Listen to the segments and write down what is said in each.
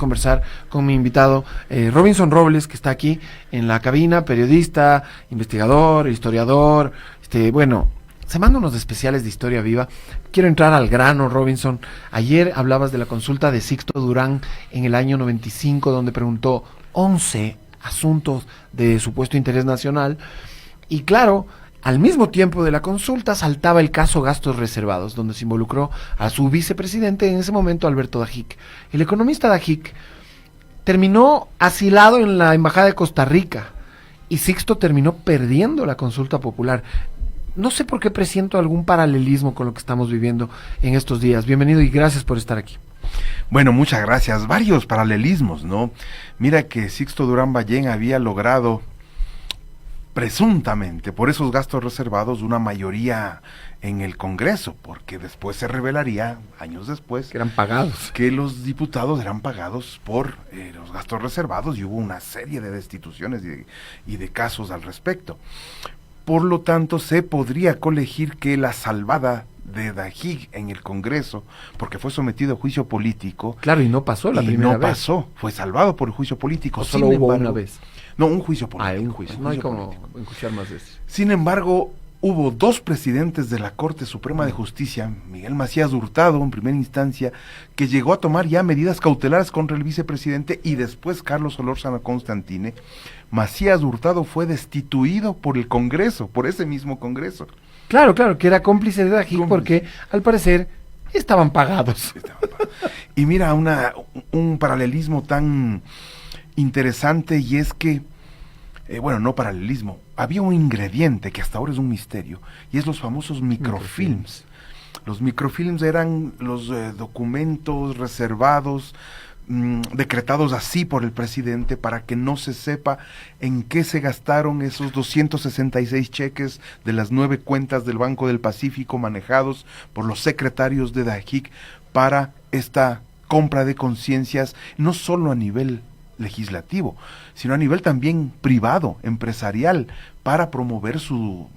Conversar con mi invitado Robinson Robles, que está aquí en la cabina, periodista, investigador, historiador, se manda unos especiales de Historia Viva. Quiero entrar al grano, Robinson. Ayer hablabas de la consulta de Sixto Durán en el año 95, donde preguntó 11 asuntos de supuesto interés nacional, y claro, al mismo tiempo de la consulta saltaba el caso Gastos Reservados, donde se involucró a su vicepresidente en ese momento, Alberto Dajic. El economista Dajic terminó asilado en la Embajada de Costa Rica y Sixto terminó perdiendo la consulta popular. No sé por qué presiento algún paralelismo con lo que estamos viviendo en estos días. Bienvenido y gracias por estar aquí. Bueno, muchas gracias. Varios paralelismos, ¿no? Mira que Sixto Durán Ballén había logrado presuntamente, por esos gastos reservados, una mayoría en el Congreso, porque después se revelaría, años después, que eran pagados, que los diputados eran pagados por los gastos reservados, y hubo una serie de destituciones y de casos al respecto. Por lo tanto, se podría colegir que la salvada de Dajic en el Congreso, porque fue sometido a juicio político. Claro, y no pasó la primera vez. No pasó, fue salvado por el juicio político. ¿O solo hubo una vez? No, un juicio político. Un juicio. No hay como enjuiciar más veces. Sin embargo, hubo dos presidentes de la Corte Suprema de Justicia, Miguel Macías Hurtado en primera instancia, que llegó a tomar ya medidas cautelares contra el vicepresidente, y después Carlos Solórzano Constantine. Macías Hurtado fue destituido por el Congreso, por ese mismo Congreso. Claro, que era cómplice de Dajic porque, al parecer, estaban pagados. Y mira, un paralelismo tan interesante, y es que, no paralelismo, había un ingrediente que hasta ahora es un misterio, y es los famosos microfilms. Los microfilms eran los documentos reservados, decretados así por el presidente para que no se sepa en qué se gastaron esos 266 cheques de las 9 cuentas del Banco del Pacífico manejados por los secretarios de Dajic para esta compra de conciencias, no solo a nivel legislativo, sino a nivel también privado, empresarial, para promover su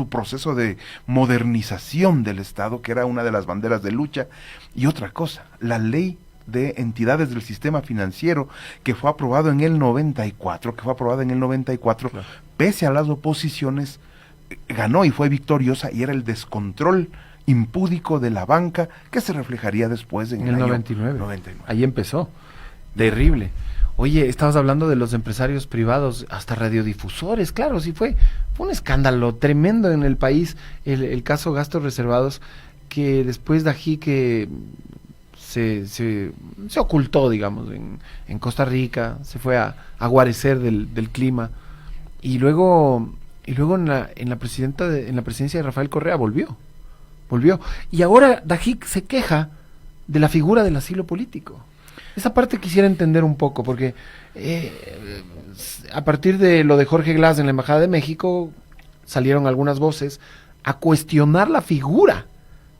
proceso de modernización del Estado, que era una de las banderas de lucha. Y otra cosa, la ley de entidades del sistema financiero, que fue aprobada en el 94, claro, pese a las oposiciones, ganó y fue victoriosa, y era el descontrol impúdico de la banca, que se reflejaría después en el año 99. Ahí empezó. Terrible. Oye, estabas hablando de los empresarios privados, hasta radiodifusores, claro, sí fue un escándalo tremendo en el país, el caso Gastos Reservados, que después Dajic se ocultó, digamos, en Costa Rica, se fue a guarecer del clima, y luego en la presidencia de Rafael Correa volvió, y ahora Dajic se queja de la figura del asilo político. Esa parte quisiera entender un poco, porque a partir de lo de Jorge Glass en la Embajada de México, salieron algunas voces a cuestionar la figura.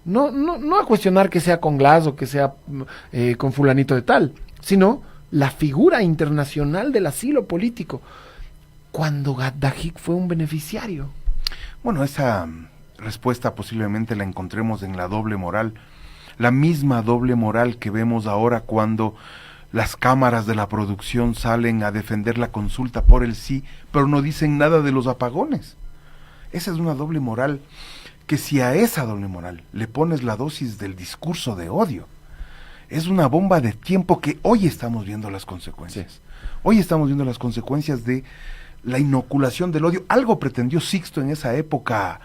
No a cuestionar que sea con Glass o que sea con fulanito de tal, sino la figura internacional del asilo político, cuando Dajic fue un beneficiario. Bueno, esa respuesta posiblemente la encontremos en la doble moral, la misma doble moral que vemos ahora cuando las cámaras de la producción salen a defender la consulta por el sí, pero no dicen nada de los apagones. Esa es una doble moral, que si a esa doble moral le pones la dosis del discurso de odio, es una bomba de tiempo que hoy estamos viendo las consecuencias. Sí. Hoy estamos viendo las consecuencias de la inoculación del odio. Algo pretendió Sixto en esa época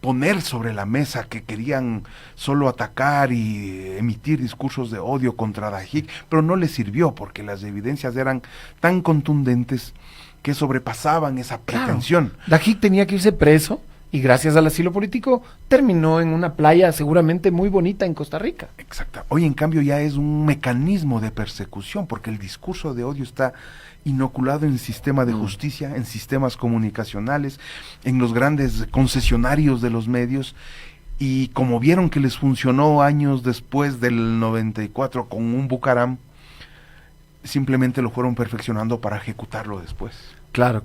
poner sobre la mesa, que querían solo atacar y emitir discursos de odio contra Dajic, pero no les sirvió, porque las evidencias eran tan contundentes que sobrepasaban esa pretensión. Claro. Dajic tenía que irse preso, y gracias al asilo político terminó en una playa seguramente muy bonita en Costa Rica. Exacto. Hoy en cambio ya es un mecanismo de persecución, porque el discurso de odio está inoculado en el sistema de justicia, en sistemas comunicacionales, en los grandes concesionarios de los medios, y como vieron que les funcionó años después del 94 con un Bucaram, simplemente lo fueron perfeccionando para ejecutarlo después. Claro.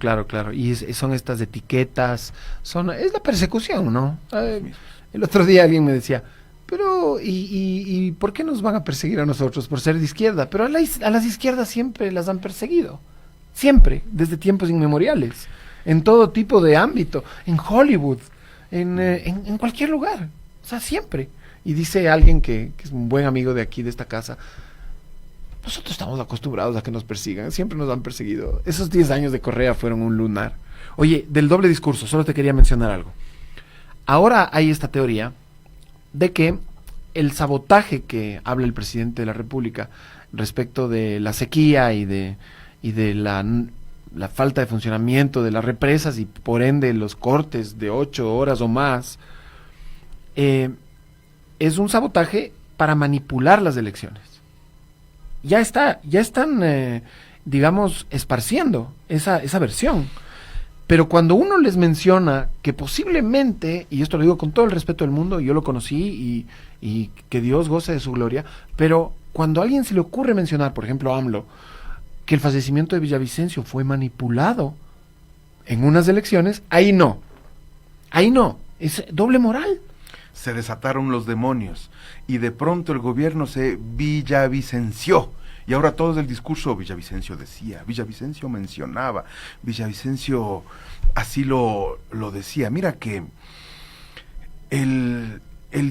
Y son estas etiquetas, es la persecución, ¿no? El otro día alguien me decía, pero ¿y por qué nos van a perseguir a nosotros por ser de izquierda? Pero a las izquierdas siempre las han perseguido, siempre, desde tiempos inmemoriales, en todo tipo de ámbito, en Hollywood, en cualquier lugar, o sea, siempre. Y dice alguien que es un buen amigo de aquí, de esta casa, nosotros estamos acostumbrados a que nos persigan, siempre nos han perseguido. Esos 10 años de Correa fueron un lunar. Oye, del doble discurso, solo te quería mencionar algo. Ahora hay esta teoría de que el sabotaje que habla el presidente de la República respecto de la sequía y de la falta de funcionamiento de las represas y por ende los cortes de 8 horas o más, es un sabotaje para manipular las elecciones. Ya están, digamos, esparciendo esa versión. Pero cuando uno les menciona que posiblemente, y esto lo digo con todo el respeto del mundo, yo lo conocí y que Dios goce de su gloria, pero cuando a alguien se le ocurre mencionar, por ejemplo a AMLO, que el fallecimiento de Villavicencio fue manipulado en unas elecciones, ahí no, es doble moral. Se desataron los demonios y de pronto el gobierno se villavicenció. Y ahora todo es el discurso, Villavicencio decía, Villavicencio mencionaba, Villavicencio así lo decía. Mira que el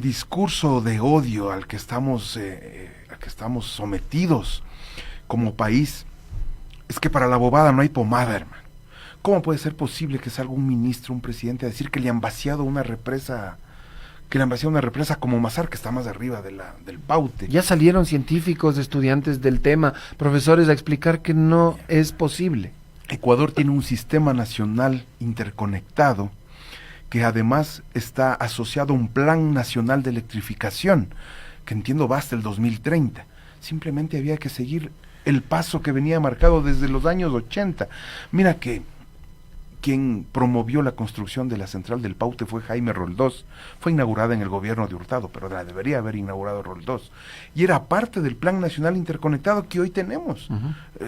discurso de odio al que estamos sometidos como país, es que para la bobada no hay pomada, hermano. ¿Cómo puede ser posible que salga un ministro, un presidente a decir que le han vaciado una represa? Que le han vaciado una represa como Mazar, que está más arriba del Paute. Ya salieron científicos, estudiantes del tema, profesores a explicar que no es posible. Ecuador tiene un sistema nacional interconectado que además está asociado a un plan nacional de electrificación, que entiendo va hasta el 2030. Simplemente había que seguir el paso que venía marcado desde los años 80. Mira que quien promovió la construcción de la central del Paute fue Jaime Roldós. Fue inaugurada en el gobierno de Hurtado, pero la debería haber inaugurado Roldós. Y era parte del Plan Nacional Interconectado que hoy tenemos.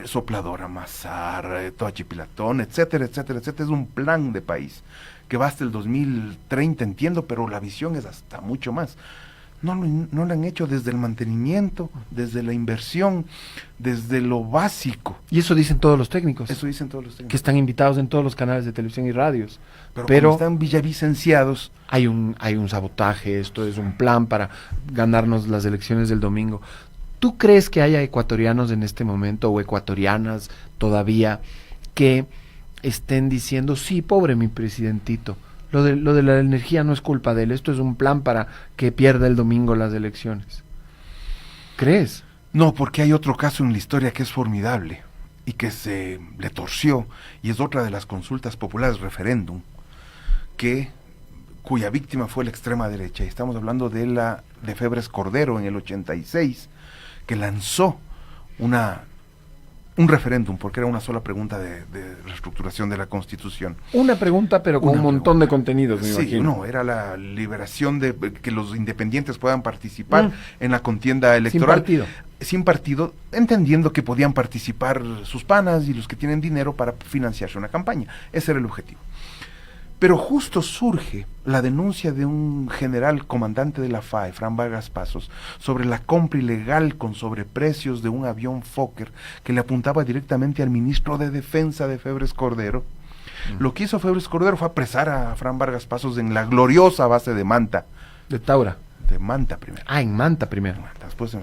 Sopladora Mazar, Toachipilatón, etcétera, etcétera, etcétera. Es un plan de país que va hasta el 2030, entiendo, pero la visión es hasta mucho más. No lo han hecho desde el mantenimiento, desde la inversión, desde lo básico. Y eso dicen todos los técnicos. Eso dicen todos los técnicos. Que están invitados en todos los canales de televisión y radios. Pero como están villavicenciados. Hay un sabotaje, esto es un plan para ganarnos las elecciones del domingo. ¿Tú crees que haya ecuatorianos en este momento, o ecuatorianas todavía, que estén diciendo, sí, pobre mi presidentito? Lo de la energía no es culpa de él, esto es un plan para que pierda el domingo las elecciones. ¿Crees? No, porque hay otro caso en la historia que es formidable y que se le torció, y es otra de las consultas populares, referéndum, cuya víctima fue la extrema derecha. Y estamos hablando de Febres Cordero en el 86, que lanzó un referéndum, porque era una sola pregunta de reestructuración de la Constitución. Una pregunta, pero con un montón de contenidos, me imagino. No, era la liberación de que los independientes puedan participar en la contienda electoral. Sin partido, entendiendo que podían participar sus panas y los que tienen dinero para financiarse una campaña. Ese era el objetivo. Pero justo surge la denuncia de un general comandante de la FAE, Fran Vargas Pasos, sobre la compra ilegal con sobreprecios de un avión Fokker que le apuntaba directamente al ministro de Defensa de Febres Cordero. Lo que hizo Febres Cordero fue apresar a Fran Vargas Pasos en la gloriosa base de Manta. De Taura. De Manta primero. En Manta primero. Después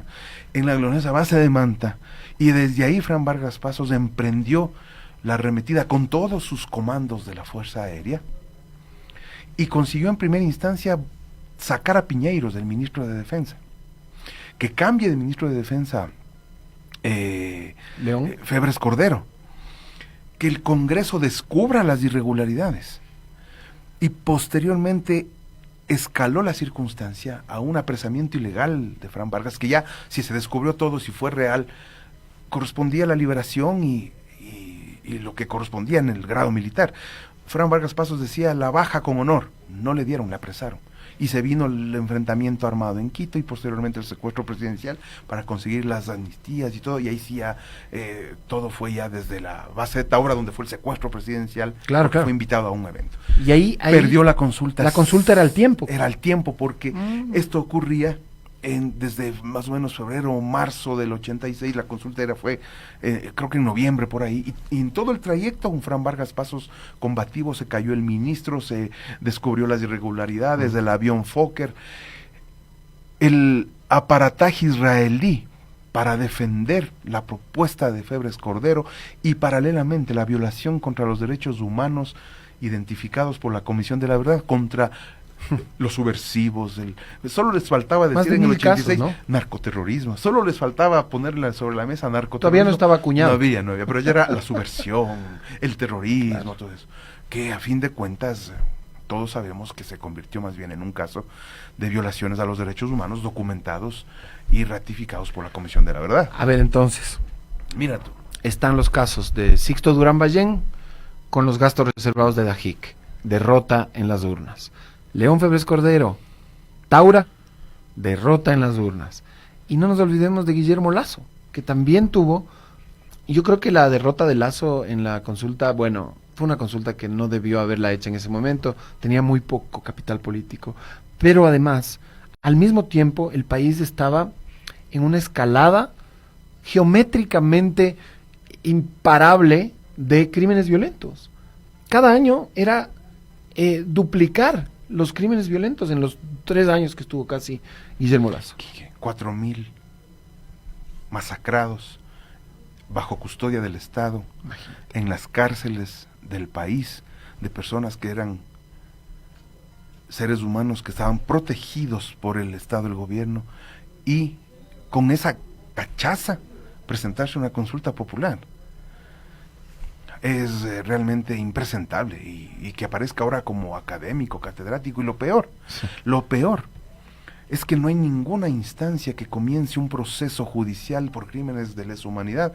en la gloriosa base de Manta. Y desde ahí Fran Vargas Pasos emprendió la arremetida con todos sus comandos de la Fuerza Aérea. Y consiguió en primera instancia sacar a Piñeiros, del ministro de Defensa. Que cambie de ministro de Defensa León. Febres Cordero. Que el Congreso descubra las irregularidades. Y posteriormente escaló la circunstancia a un apresamiento ilegal de Fran Vargas, que ya, si se descubrió todo, si fue real, correspondía a la liberación y lo que correspondía en el grado militar. Fran Vargas Pasos decía la baja con honor, no le dieron, le apresaron. Y se vino el enfrentamiento armado en Quito y posteriormente el secuestro presidencial para conseguir las amnistías y todo, y ahí sí ya todo fue ya desde la base de Taura, donde fue el secuestro presidencial, Claro, claro. fue invitado a un evento. Y ahí Perdió la consulta. La consulta era al tiempo. Era al tiempo, porque esto ocurría desde más o menos febrero o marzo del 86, la consulta fue creo que en noviembre por ahí, y en todo el trayecto un Fran Vargas Pasos combativo, se cayó el ministro, se descubrió las irregularidades del avión Fokker, el aparataje israelí para defender la propuesta de Febres Cordero y paralelamente la violación contra los derechos humanos identificados por la Comisión de la Verdad contra los subversivos, solo les faltaba decir en el 86 casos, ¿no? Narcoterrorismo, solo les faltaba ponerle sobre la mesa narcoterrorismo. Todavía no estaba acuñado. No había, pero ya era la subversión, el terrorismo, claro. Todo eso, que a fin de cuentas todos sabemos que se convirtió más bien en un caso de violaciones a los derechos humanos documentados y ratificados por la Comisión de la Verdad. A ver, entonces, mira tú. Están los casos de Sixto Durán Ballén con los gastos reservados de Dajic, derrota en las urnas. León Febres Cordero, Taura, derrota en las urnas. Y no nos olvidemos de Guillermo Lasso, que también tuvo, y yo creo que la derrota de Lasso en la consulta, bueno, fue una consulta que no debió haberla hecha en ese momento, tenía muy poco capital político, pero además, al mismo tiempo, el país estaba en una escalada geométricamente imparable de crímenes violentos. Cada año era duplicar los crímenes violentos en los 3 años que estuvo casi Guillermo Lasso. 4,000 masacrados bajo custodia del Estado. Imagínate. En las cárceles del país, de personas que eran seres humanos que estaban protegidos por el Estado, el gobierno, y con esa cachaza presentarse una consulta popular. Es realmente impresentable, y que aparezca ahora como académico, catedrático, y lo peor es que no hay ninguna instancia que comience un proceso judicial por crímenes de lesa humanidad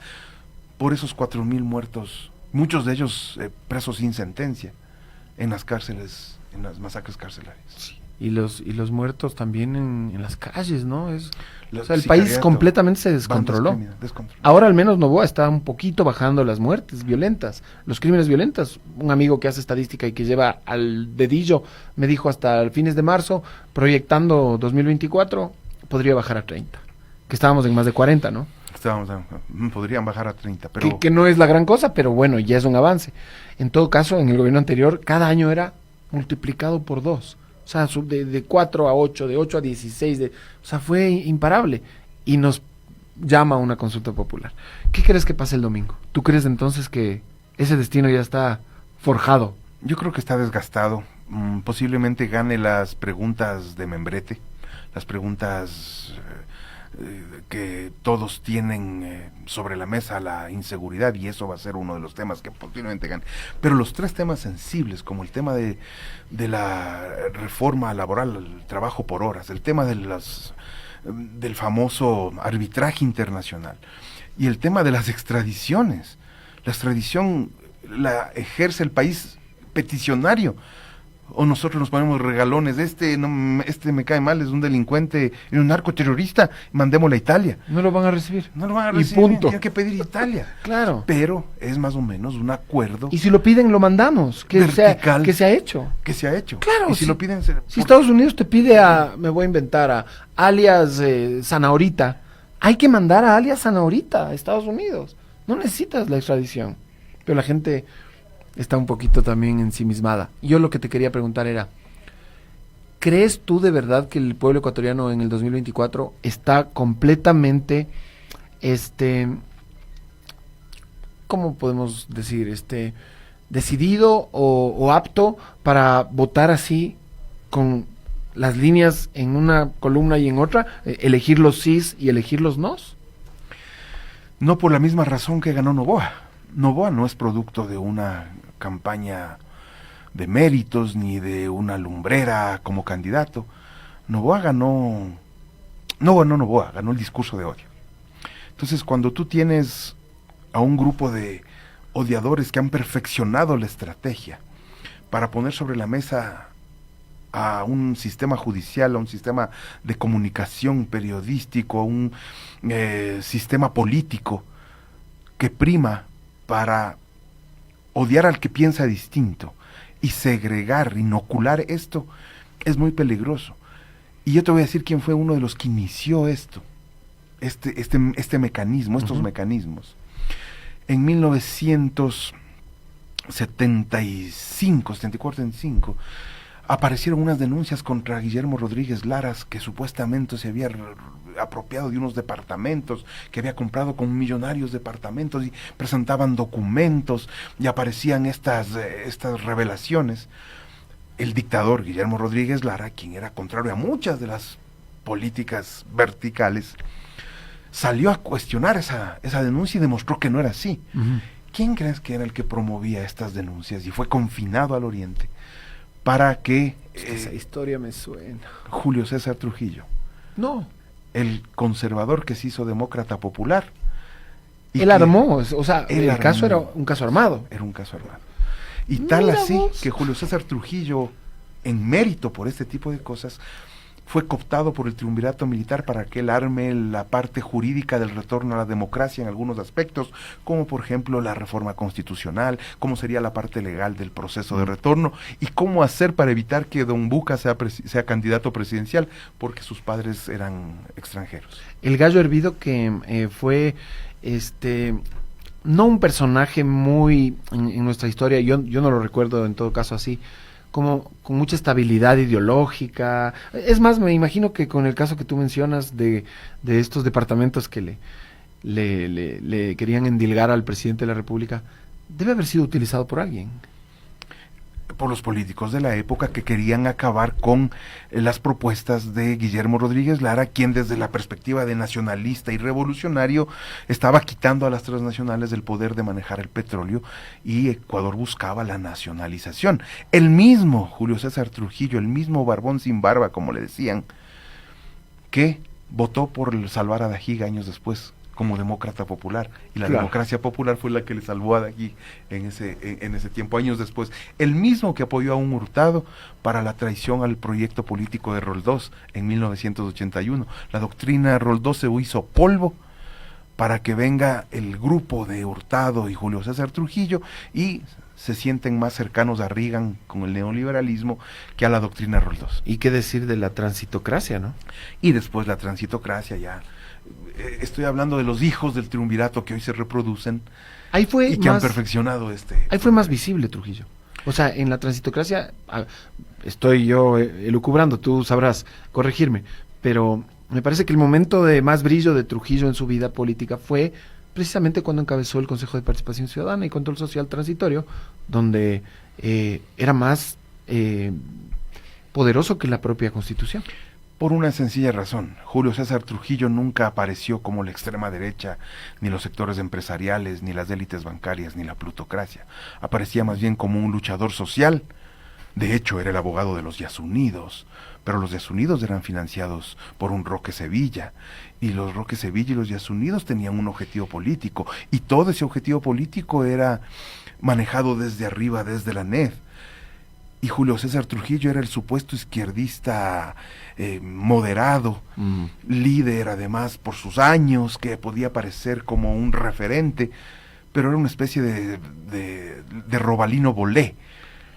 por esos 4,000 muertos, muchos de ellos presos sin sentencia en las cárceles, en las masacres carcelarias. Sí. Y los muertos también en las calles, ¿no? O sea, el país completamente se descontroló. Ahora al menos Noboa está un poquito bajando las muertes violentas, los crímenes violentos. Un amigo que hace estadística y que lleva al dedillo me dijo hasta fines de marzo, proyectando 2024, podría bajar a 30. Que estábamos en más de 40, ¿no? Podrían bajar a 30, pero... Que no es la gran cosa, pero bueno, ya es un avance. En todo caso, en el gobierno anterior, cada año era multiplicado por 2. O sea, de 4 a 8, de 8 a 16, o sea, fue imparable. Y nos llama a una consulta popular. ¿Qué crees que pase el domingo? ¿Tú crees entonces que ese destino ya está forjado? Yo creo que está desgastado. Posiblemente gane las preguntas de membrete, las preguntas que todos tienen sobre la mesa, la inseguridad, y eso va a ser uno de los temas que posiblemente gane. Pero los 3 temas sensibles, como el tema de la reforma laboral, el trabajo por horas, el tema del famoso arbitraje internacional, y el tema de las extradiciones. La extradición la ejerce el país peticionario, o nosotros nos ponemos regalones, este me cae mal, es un delincuente, es un narcoterrorista, mandémosle a Italia. No lo van a recibir. No lo van a recibir, y punto. Tiene que pedir Italia. Claro. Pero es más o menos un acuerdo. Y si lo piden, lo mandamos. Vertical, que se ha hecho. Que se ha hecho. Claro. Y si lo piden... Si Estados Unidos te pide me voy a inventar, a alias Zanahorita, hay que mandar a alias Zanahorita a Estados Unidos. No necesitas la extradición. Pero la gente está un poquito también ensimismada. Yo lo que te quería preguntar era, ¿crees tú de verdad que el pueblo ecuatoriano en el 2024 está completamente, ¿cómo podemos decir? Decidido o apto para votar así, con las líneas en una columna y en otra, elegir los sís y elegir los nos? No por la misma razón que ganó Noboa. Noboa no es producto de una campaña de méritos ni de una lumbrera como candidato. Noboa ganó el discurso de odio. Entonces, cuando tú tienes a un grupo de odiadores que han perfeccionado la estrategia para poner sobre la mesa a un sistema judicial, a un sistema de comunicación periodístico, a un sistema político que prima para odiar al que piensa distinto y segregar, inocular esto, es muy peligroso. Y yo te voy a decir quién fue uno de los que inició esto, este mecanismo, estos mecanismos. En 1975, 75, aparecieron unas denuncias contra Guillermo Rodríguez Laras, que supuestamente se había apropiado de unos departamentos, que había comprado con millonarios departamentos, y presentaban documentos, y aparecían estas revelaciones. El dictador Guillermo Rodríguez Lara, quien era contrario a muchas de las políticas verticales, salió a cuestionar esa denuncia y demostró que no era así. ¿Quién crees que era el que promovía estas denuncias y fue confinado al Oriente para que... esa historia me suena. Julio César Trujillo. No. El conservador que se hizo demócrata popular. Él armó, o sea, el caso era un caso armado. Era un caso armado. Y tal así que Julio César Trujillo, en mérito por este tipo de cosas, fue cooptado por el triunvirato militar para que él arme la parte jurídica del retorno a la democracia en algunos aspectos, como por ejemplo la reforma constitucional, cómo sería la parte legal del proceso de retorno y cómo hacer para evitar que Don Buca sea candidato presidencial, porque sus padres eran extranjeros. El gallo hervido que fue no un personaje muy en nuestra historia, yo no lo recuerdo en todo caso así, como con mucha estabilidad ideológica. Es más, me imagino que con el caso que tú mencionas de estos departamentos que le querían endilgar al presidente de la República, debe haber sido utilizado por alguien. Por los políticos de la época que querían acabar con las propuestas de Guillermo Rodríguez Lara, quien desde la perspectiva de nacionalista y revolucionario estaba quitando a las transnacionales del poder de manejar el petróleo, y Ecuador buscaba la nacionalización. El mismo Julio César Trujillo, el mismo barbón sin barba, como le decían, que votó por salvar a Dajiga años después como demócrata popular, y la democracia popular fue la que le salvó a Dajiga en ese tiempo, años después. El mismo que apoyó a un Hurtado para la traición al proyecto político de Roldós en 1981. La doctrina Roldós se hizo polvo para que venga el grupo de Hurtado y Julio César Trujillo y se sienten más cercanos a Reagan con el neoliberalismo que a la doctrina Roldós. ¿Y qué decir de la transitocracia, no? Y después la transitocracia ya... Estoy hablando de los hijos del triunvirato que hoy se reproducen ahí fue y que más, han perfeccionado Ahí fue más visible Trujillo. O sea, en la transitocracia, estoy yo elucubrando, tú sabrás corregirme, pero me parece que el momento de más brillo de Trujillo en su vida política fue precisamente cuando encabezó el Consejo de Participación Ciudadana y Control Social Transitorio, donde era más poderoso que la propia Constitución. Por una sencilla razón: Julio César Trujillo nunca apareció como la extrema derecha, ni los sectores empresariales, ni las élites bancarias, ni la plutocracia. Aparecía más bien como un luchador social. De hecho, era el abogado de los Yasunidos, pero los Yasunidos eran financiados por un Roque Sevilla, y los Roque Sevilla y los Yasunidos tenían un objetivo político, y todo ese objetivo político era manejado desde arriba, desde la NED. Y Julio César Trujillo era el supuesto izquierdista moderado, líder además por sus años, que podía parecer como un referente, pero era una especie de Robalino Bolé,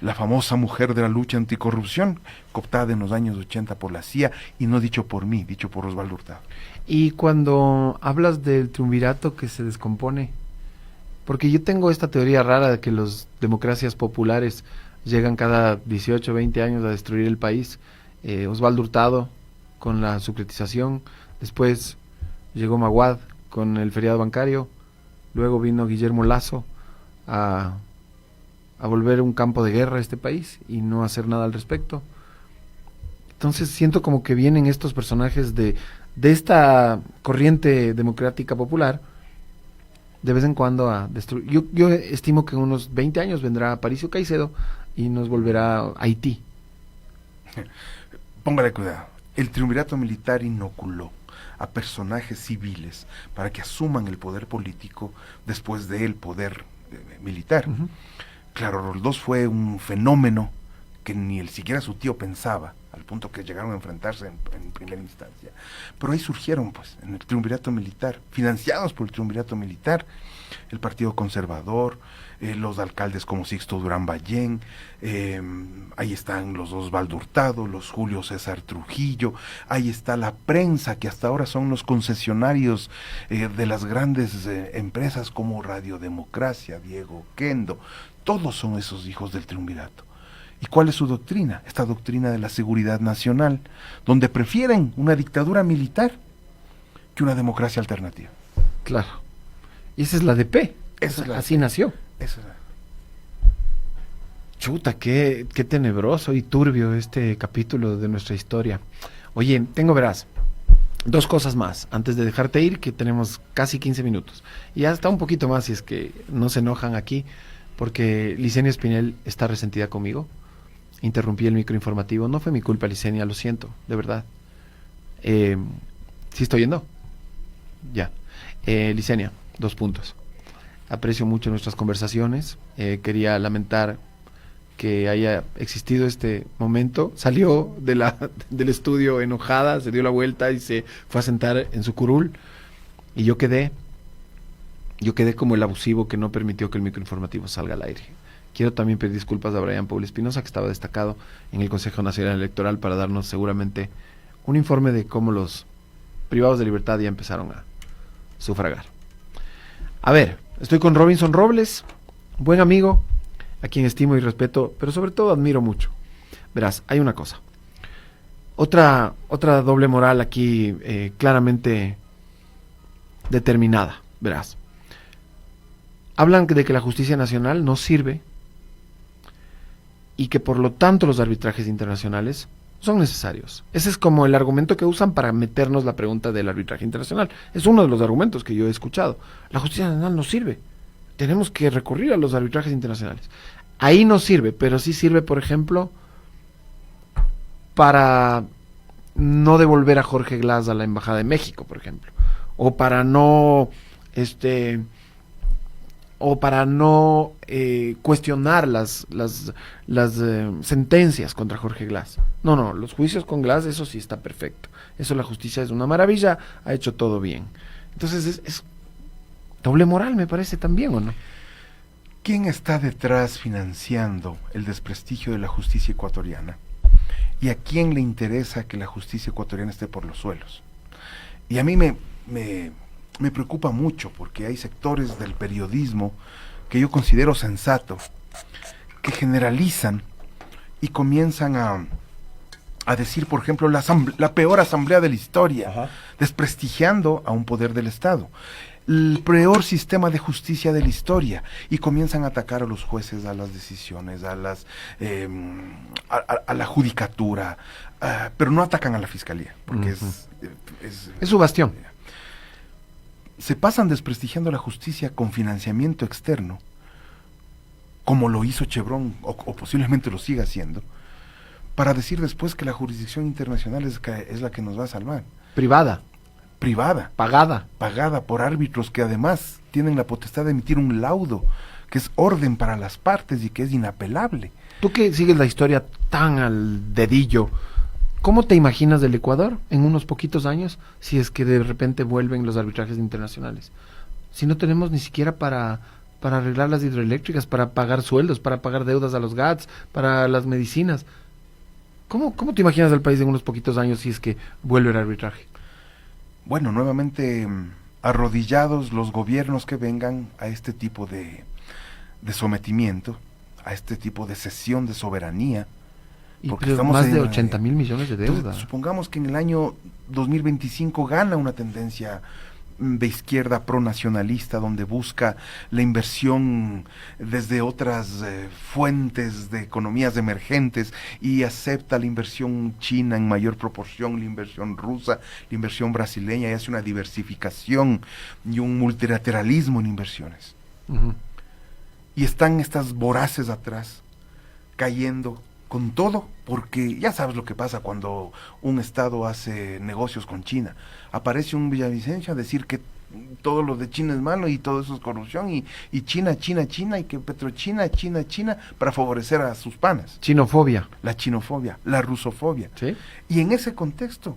la famosa mujer de la lucha anticorrupción, cooptada en los años 80 por la CIA, y no dicho por mí, dicho por Osvaldo Hurtado. Y cuando hablas del triunvirato que se descompone, porque yo tengo esta teoría rara de que las democracias populares llegan cada 18, 20 años a destruir el país. Osvaldo Hurtado con la secretización, después llegó Maguad con el feriado bancario, luego vino Guillermo Lasso a volver un campo de guerra a este país y no hacer nada al respecto. Entonces siento como que vienen estos personajes de esta corriente democrática popular de vez en cuando a destruir. Yo estimo que en unos 20 años vendrá Aparicio Caicedo y nos volverá a Haití. Póngale cuidado. El triunvirato militar inoculó a personajes civiles para que asuman el poder político después del poder militar. Claro, Roldós fue un fenómeno que ni el siquiera su tío pensaba, al punto que llegaron a enfrentarse en primera instancia. Pero ahí surgieron, pues, en el triunvirato militar, financiados por el triunvirato militar, el Partido Conservador, los alcaldes como Sixto Durán Ballén, ahí están los Osvaldo Hurtado, los Julio César Trujillo, ahí está la prensa, que hasta ahora son los concesionarios de las grandes empresas como Radio Democracia, Diego Kendo, todos son esos hijos del triunvirato. ¿Y cuál es su doctrina? Esta doctrina de la seguridad nacional, donde prefieren una dictadura militar que una democracia alternativa. Claro. Y esa es la DP. Así nació. Esa es la... Chuta, qué tenebroso y turbio este capítulo de nuestra historia. Oye, verás, 2 cosas más antes de dejarte ir, que tenemos casi 15 minutos. Y hasta un poquito más si es que no se enojan aquí, porque Licenia Espinel está resentida conmigo. Interrumpí el microinformativo. No fue mi culpa, Licenia, lo siento, de verdad. ¿Sí estoy yendo? Ya. Licenia, 2 puntos. Aprecio mucho nuestras conversaciones. Quería lamentar que haya existido este momento. Salió del estudio enojada, se dio la vuelta y se fue a sentar en su curul. Y yo quedé como el abusivo que no permitió que el microinformativo salga al aire. Quiero también pedir disculpas a Brian Paul Espinosa, que estaba destacado en el Consejo Nacional Electoral para darnos seguramente un informe de cómo los privados de libertad ya empezaron a sufragar. A ver, estoy con Robinson Robles, buen amigo, a quien estimo y respeto, pero sobre todo admiro mucho. Verás, hay una cosa. Otra doble moral aquí claramente determinada, verás. Hablan de que la justicia nacional no sirve y que por lo tanto los arbitrajes internacionales son necesarios. Ese es como el argumento que usan para meternos la pregunta del arbitraje internacional. Es uno de los argumentos que yo he escuchado. La justicia nacional no sirve. Tenemos que recurrir a los arbitrajes internacionales. Ahí no sirve, pero sí sirve, por ejemplo, para no devolver a Jorge Glass a la Embajada de México, por ejemplo. O para no cuestionar las sentencias contra Jorge Glass. No, los juicios con Glass, eso sí está perfecto. Eso la justicia es una maravilla, ha hecho todo bien. Entonces es doble moral, me parece también, ¿o no? ¿Quién está detrás financiando el desprestigio de la justicia ecuatoriana? ¿Y a quién le interesa que la justicia ecuatoriana esté por los suelos? Y a mí me preocupa mucho, porque hay sectores del periodismo que yo considero sensatos, que generalizan y comienzan a decir, por ejemplo, la peor asamblea de la historia, Ajá, desprestigiando a un poder del Estado, el peor sistema de justicia de la historia, y comienzan a atacar a los jueces, a las decisiones, a la judicatura, pero no atacan a la fiscalía, porque es su bastión. Se pasan desprestigiando la justicia con financiamiento externo, como lo hizo Chevron, o posiblemente lo siga haciendo, para decir después que la jurisdicción internacional es la que nos va a salvar. Privada, pagada por árbitros que además tienen la potestad de emitir un laudo, que es orden para las partes y que es inapelable. Tú que sigues la historia tan al dedillo, ¿cómo te imaginas del Ecuador en unos poquitos años si es que de repente vuelven los arbitrajes internacionales? Si no tenemos ni siquiera para arreglar las hidroeléctricas, para pagar sueldos, para pagar deudas a los GATS, para las medicinas. ¿Cómo te imaginas al país en unos poquitos años si es que vuelve el arbitraje? Bueno, nuevamente arrodillados los gobiernos que vengan a este tipo de sometimiento, a este tipo de cesión de soberanía. Y más de 80 mil millones de deuda. Entonces, supongamos que en el año 2025 gana una tendencia de izquierda pronacionalista, donde busca la inversión desde otras fuentes de economías emergentes y acepta la inversión china en mayor proporción, la inversión rusa, la inversión brasileña, y hace una diversificación y un multilateralismo en inversiones. Uh-huh. Y están estas voraces atrás, cayendo con todo, porque ya sabes lo que pasa cuando un Estado hace negocios con China. Aparece un Villavicencio a decir que todo lo de China es malo y todo eso es corrupción y China, China, China y que Petrochina, China, China para favorecer a sus panas. Chinofobia. La chinofobia, la rusofobia. ¿Sí? Y en ese contexto,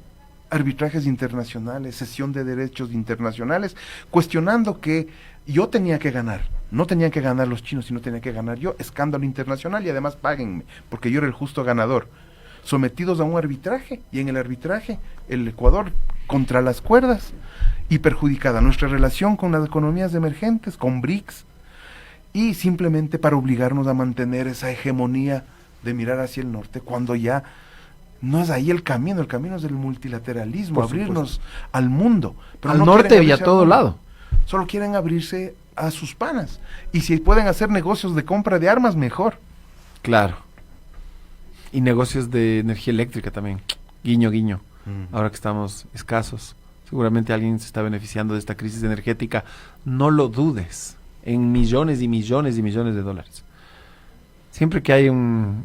arbitrajes internacionales, cesión de derechos internacionales, cuestionando que yo tenía que ganar, no tenían que ganar los chinos, sino tenía que ganar yo, escándalo internacional y además páguenme, porque yo era el justo ganador. Sometidos a un arbitraje, y en el arbitraje, el Ecuador contra las cuerdas, y perjudicada nuestra relación con las economías emergentes, con BRICS, y simplemente para obligarnos a mantener esa hegemonía de mirar hacia el norte, cuando ya no es ahí el camino es el multilateralismo, abrirnos al mundo. Pero al no norte y a todo lado. Solo quieren abrirse a sus panas. Y si pueden hacer negocios de compra de armas, mejor. Claro. Y negocios de energía eléctrica también. Guiño, guiño. Ahora que estamos escasos. Seguramente alguien se está beneficiando de esta crisis energética. No lo dudes. En millones y millones y millones de dólares. Siempre que hay un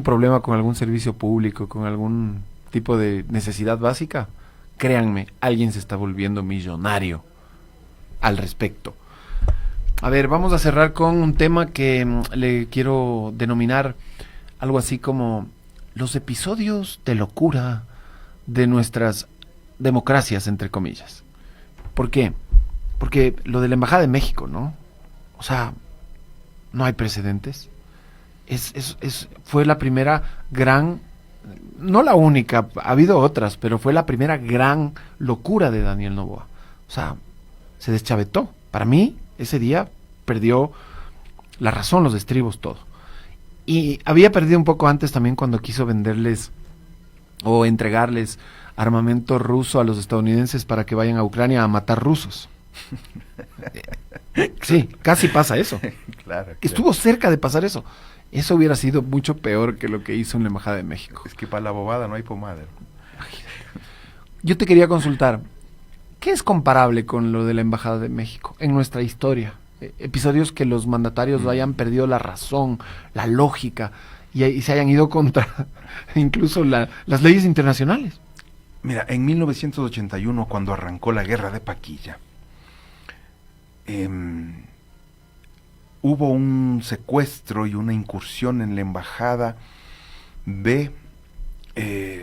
problema con algún servicio público, con algún tipo de necesidad básica, créanme, alguien se está volviendo millonario al respecto. A ver, vamos a cerrar con un tema que le quiero denominar algo así como los episodios de locura de nuestras democracias, entre comillas. ¿Por qué? Porque lo de la Embajada de México, ¿no? O sea, no hay precedentes. Fue la primera gran, no la única, ha habido otras, pero fue la primera gran locura de Daniel Noboa. O sea, se deschavetó. Para mí, ese día perdió la razón, los estribos, todo. Y había perdido un poco antes también cuando quiso venderles o entregarles armamento ruso a los estadounidenses para que vayan a Ucrania a matar rusos. Sí, casi pasa eso. Claro. Estuvo cerca de pasar eso. Eso hubiera sido mucho peor que lo que hizo en la Embajada de México. Es que para la bobada no hay pomada. Yo te quería consultar, ¿qué es comparable con lo de la Embajada de México en nuestra historia? Episodios que los mandatarios hayan perdido la razón, la lógica, y se hayan ido contra incluso las leyes internacionales. Mira, en 1981, cuando arrancó la guerra de Paquilla, hubo un secuestro y una incursión en la embajada de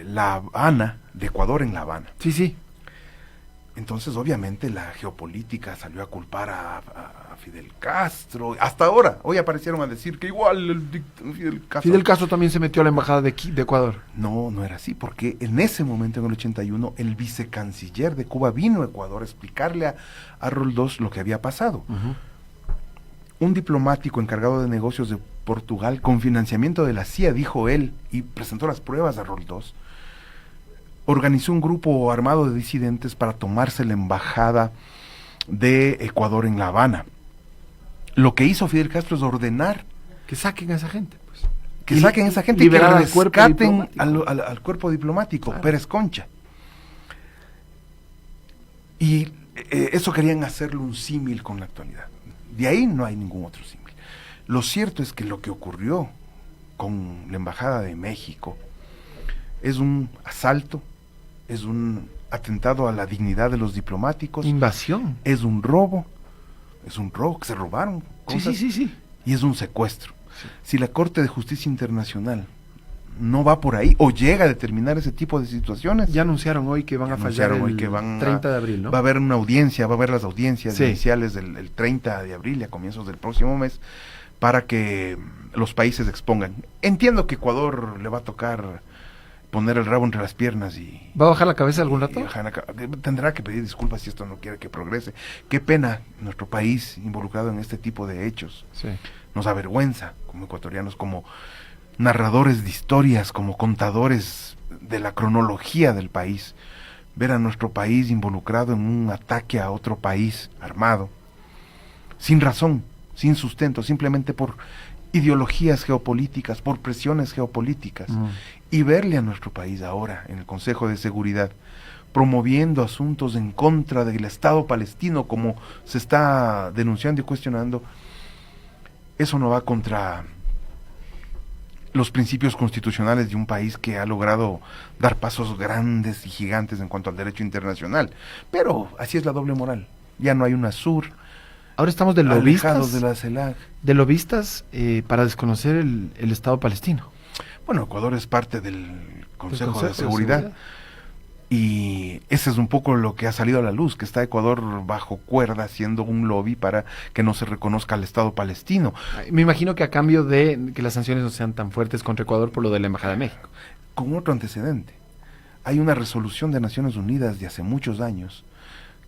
La Habana, de Ecuador en La Habana. Sí, sí. Entonces, obviamente, la geopolítica salió a culpar a Fidel Castro. Hasta ahora, hoy aparecieron a decir que igual Fidel Castro también se metió a la embajada de Ecuador. No, no era así, porque en ese momento, en el 81, el vicecanciller de Cuba vino a Ecuador a explicarle a Roldós lo que había pasado. Un diplomático encargado de negocios de Portugal, con financiamiento de la CIA, dijo él, y presentó las pruebas a Roldós, organizó un grupo armado de disidentes para tomarse la embajada de Ecuador en La Habana. Lo que hizo Fidel Castro es ordenar que saquen a esa gente, pues. Que saquen a esa gente y que rescaten al cuerpo diplomático, claro. Pérez Concha. Y eso querían hacerlo un símil con la actualidad. De ahí no hay ningún otro símil. Lo cierto es que lo que ocurrió con la Embajada de México es un asalto, es un atentado a la dignidad de los diplomáticos. Invasión. Es un robo que se robaron cosas. Sí. Y es un secuestro. Sí. Si la Corte de Justicia Internacional no va por ahí o llega a determinar ese tipo de situaciones. Ya anunciaron hoy que van a fallar el 30 de abril, ¿no? Va a haber una audiencia, va a haber las audiencias iniciales del 30 de abril y a comienzos del próximo mes para que los países expongan. Entiendo que Ecuador le va a tocar poner el rabo entre las piernas y... ¿Va a bajar la cabeza algún rato? Tendrá que pedir disculpas si esto no quiere que progrese. Qué pena nuestro país involucrado en este tipo de hechos. Sí. Nos avergüenza como ecuatorianos, como narradores de historias, como contadores de la cronología del país, ver a nuestro país involucrado en un ataque a otro país armado, sin razón, sin sustento, simplemente por ideologías geopolíticas, por presiones geopolíticas, y verle a nuestro país ahora en el Consejo de Seguridad promoviendo asuntos en contra del Estado palestino como se está denunciando y cuestionando, eso no va contra los principios constitucionales de un país que ha logrado dar pasos grandes y gigantes en cuanto al derecho internacional. Pero así es la doble moral. Ya no hay UNASUR. Ahora estamos de alejados lobistas, de la CELAC. de lobistas para desconocer el Estado palestino. Bueno, Ecuador es parte del Consejo, Consejo de Seguridad. Y ese es un poco lo que ha salido a la luz, que está Ecuador bajo cuerda haciendo un lobby para que no se reconozca al Estado palestino. Me imagino que a cambio de que las sanciones no sean tan fuertes contra Ecuador por lo de la Embajada de México. Con otro antecedente. Hay una resolución de Naciones Unidas de hace muchos años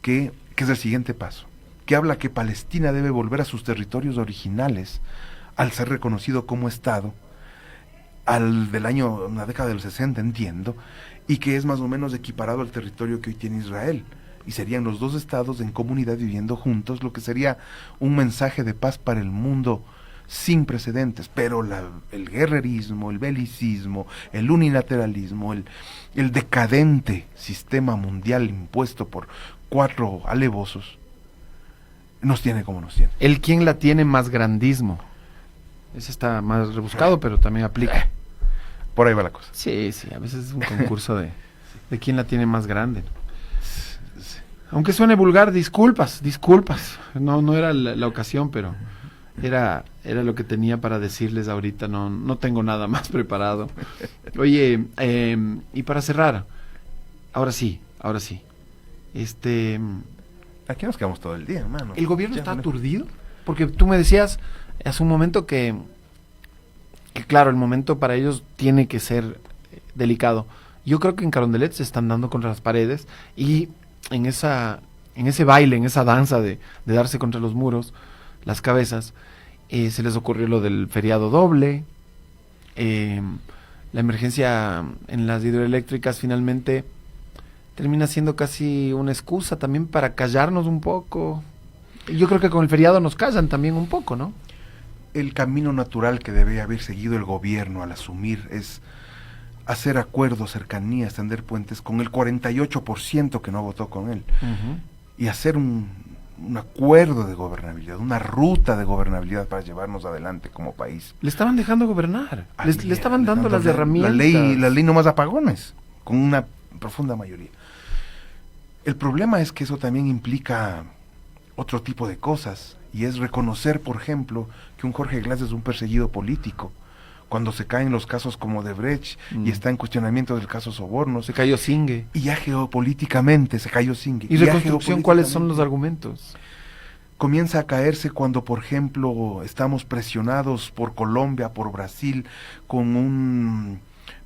que es el siguiente paso, que habla que Palestina debe volver a sus territorios originales al ser reconocido como Estado, una década del 60, entiendo, y que es más o menos equiparado al territorio que hoy tiene Israel. Y serían los dos estados en comunidad viviendo juntos, lo que sería un mensaje de paz para el mundo sin precedentes. Pero el guerrerismo, el belicismo, el unilateralismo, el decadente sistema mundial impuesto por 4 alevosos, nos tiene como nos tiene. El quien la tiene más grandismo. Ese está más rebuscado, pero también aplica. Por ahí va la cosa. Sí, a veces es un concurso de quién la tiene más grande. Aunque suene vulgar, disculpas. No era la ocasión, pero era lo que tenía para decirles ahorita. No tengo nada más preparado. Oye, y para cerrar, ahora sí. Aquí nos quedamos todo el día, hermano. ¿El gobierno está aturdido? Porque tú me decías hace un momento que claro, el momento para ellos tiene que ser delicado. Yo creo que en Carondelet se están dando contra las paredes y en ese baile, en esa danza de darse contra los muros, las cabezas, se les ocurrió lo del feriado doble, la emergencia en las hidroeléctricas finalmente termina siendo casi una excusa también para callarnos un poco. Yo creo que con el feriado nos callan también un poco, ¿no? El camino natural que debe haber seguido el gobierno al asumir es hacer acuerdos, cercanías, tender puentes con el 48% que no votó con él. Y hacer un acuerdo de gobernabilidad, una ruta de gobernabilidad para llevarnos adelante como país. Le estaban dejando gobernar, le estaban dando las herramientas. La ley no más apagones, con una profunda mayoría. El problema es que eso también implica otro tipo de cosas, y es reconocer, por ejemplo, que un Jorge Glass es un perseguido político. Cuando se caen los casos como de Brecht y está en cuestionamiento del caso Soborno. Se cayó Singue. Y ya geopolíticamente se cayó Singue. ¿Y reconstrucción cuáles son los argumentos? Comienza a caerse cuando, por ejemplo, estamos presionados por Colombia, por Brasil, con un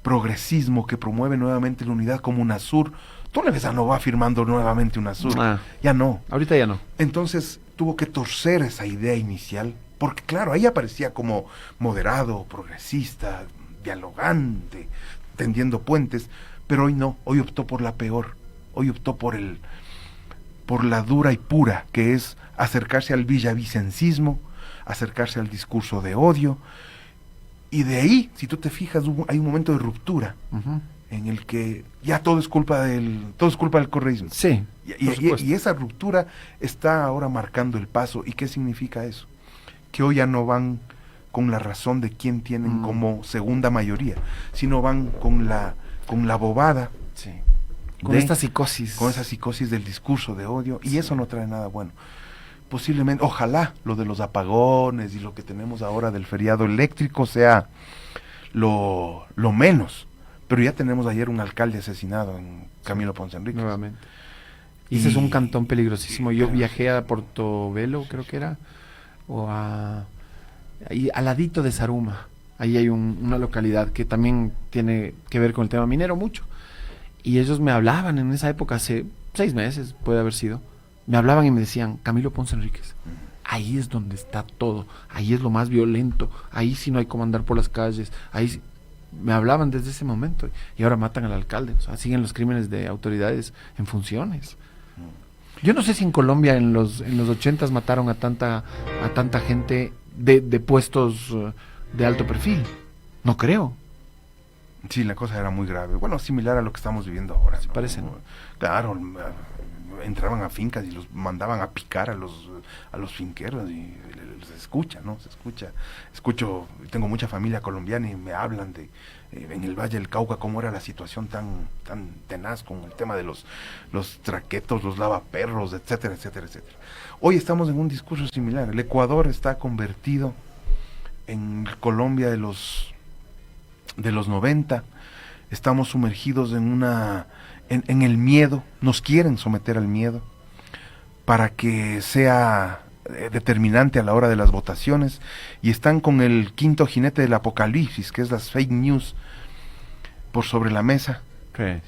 progresismo que promueve nuevamente la unidad como UNASUR. Tú le ves a Novoa firmando nuevamente UNASUR. Ya no. Ahorita ya no. Entonces tuvo que torcer esa idea inicial, porque claro, ahí aparecía como moderado, progresista, dialogante, tendiendo puentes, pero hoy no, hoy optó por la peor, hoy optó por la dura y pura, que es acercarse al villavicencismo, acercarse al discurso de odio, y de ahí, si tú te fijas, hay un momento de ruptura, en el que ya todo es culpa del correísmo. Sí. Y esa ruptura está ahora marcando el paso. ¿Y qué significa eso? Que hoy ya no van con la razón de quién tienen como segunda mayoría, sino van con la bobada. Sí. Con esta psicosis. Con esa psicosis del discurso de odio, y eso no trae nada bueno. Posiblemente, ojalá, lo de los apagones y lo que tenemos ahora del feriado eléctrico sea lo menos. Pero ya tenemos ayer un alcalde asesinado en Camilo Ponce Enríquez. Nuevamente. Y ese es un cantón peligrosísimo. Yo viajé a Portobelo, creo que era, o ahí al ladito de Zaruma. Ahí hay una localidad que también tiene que ver con el tema minero mucho. Y ellos me hablaban en esa época, hace 6 meses, puede haber sido. Me hablaban y me decían, Camilo Ponce Enríquez, ahí es donde está todo. Ahí es lo más violento. Ahí sí no hay cómo andar por las calles. Ahí sí. Me hablaban desde ese momento y ahora matan al alcalde, o sea, siguen los crímenes de autoridades en funciones. Yo no sé si en Colombia en los 80s mataron a tanta gente de puestos de alto perfil. No creo. Sí, la cosa era muy grave. Bueno, similar a lo que estamos viviendo ahora, ¿no? Parece, ¿no? Claro, entraban a fincas y los mandaban a picar a los finqueros y se escucha, ¿no? Se escucha. Escucho, tengo mucha familia colombiana y me hablan de en el Valle del Cauca cómo era la situación tan tenaz con el tema de los traquetos, los lavaperros, etcétera, etcétera, etcétera. Hoy estamos en un discurso similar. El Ecuador está convertido en Colombia de los 90. Estamos sumergidos en el miedo, nos quieren someter al miedo para que sea determinante a la hora de las votaciones, y están con el quinto jinete del apocalipsis, que es las fake news, por sobre la mesa, Sí.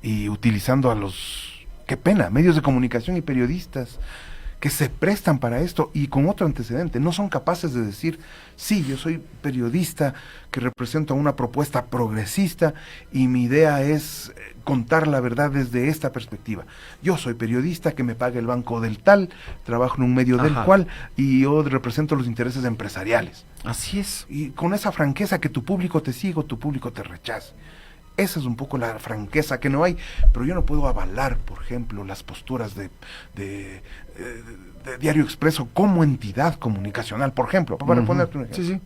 y utilizando a los, qué pena, medios de comunicación y periodistas que se prestan para esto y con otro antecedente, no son capaces de decir, sí, yo soy periodista que represento una propuesta progresista y mi idea es contar la verdad desde esta perspectiva. Yo soy periodista que me paga el banco del tal, trabajo en un medio del cual y yo represento los intereses empresariales. Así es. Y con esa franqueza que tu público te siga o tu público te rechace. Esa es un poco la franqueza que no hay, pero yo no puedo avalar, por ejemplo, las posturas de Diario Expreso como entidad comunicacional, por ejemplo, para ponerte un ejemplo, Sí, sí.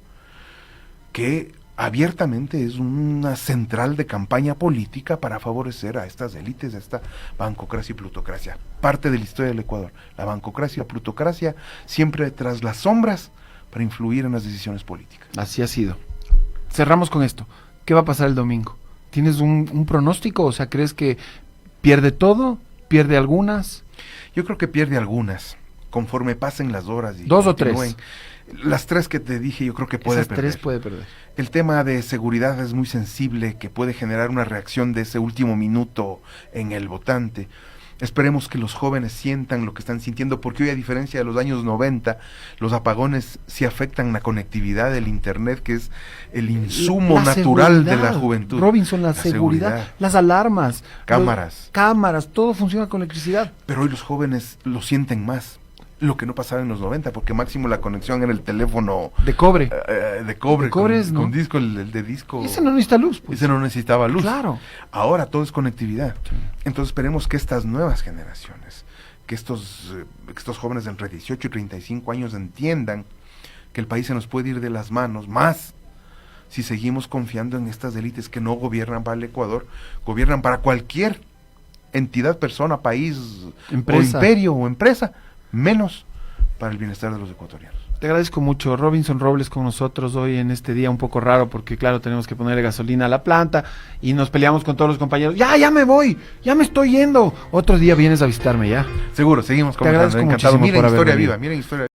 que abiertamente es una central de campaña política para favorecer a estas élites, a esta bancocracia y plutocracia. Parte de la historia del Ecuador, la bancocracia y la plutocracia siempre tras las sombras para influir en las decisiones políticas. Así ha sido. Cerramos con esto. ¿Qué va a pasar el domingo? ¿Tienes un pronóstico? O sea, ¿crees que pierde todo? ¿Pierde algunas? Yo creo que pierde algunas, conforme pasen las horas. Y ¿Dos o continúen. tres? Las tres que te dije yo creo que puede Esas perder. tres puede perder. El tema de seguridad es muy sensible, que puede generar una reacción de ese último minuto en el votante. Esperemos que los jóvenes sientan lo que están sintiendo, porque hoy, a diferencia de los años 90, los apagones sí afectan la conectividad del internet, que es el insumo natural de la juventud. Robinson, la seguridad, las alarmas, cámaras, todo funciona con electricidad. Pero hoy los jóvenes lo sienten más, lo que no pasaba en los 90, porque máximo la conexión era el teléfono de cobre. Con disco, el de disco. Y ese no necesita luz. Pues. Ese no necesitaba luz. Claro. Ahora todo es conectividad. Sí. Entonces esperemos que estas nuevas generaciones, que estos jóvenes de entre 18 y 35 años entiendan que el país se nos puede ir de las manos, más si seguimos confiando en estas élites que no gobiernan para el Ecuador, gobiernan para cualquier entidad, persona, país, empresa, o imperio o empresa, menos para el bienestar de los ecuatorianos. Te agradezco mucho, Robinson Robles, con nosotros hoy en este día un poco raro, porque claro, tenemos que ponerle gasolina a la planta y nos peleamos con todos los compañeros. Ya me voy, ya me estoy yendo. Otro día vienes a visitarme ya. Seguro, seguimos conversando. Te agradezco muchísimo. Miren Historia Viva, miren Historia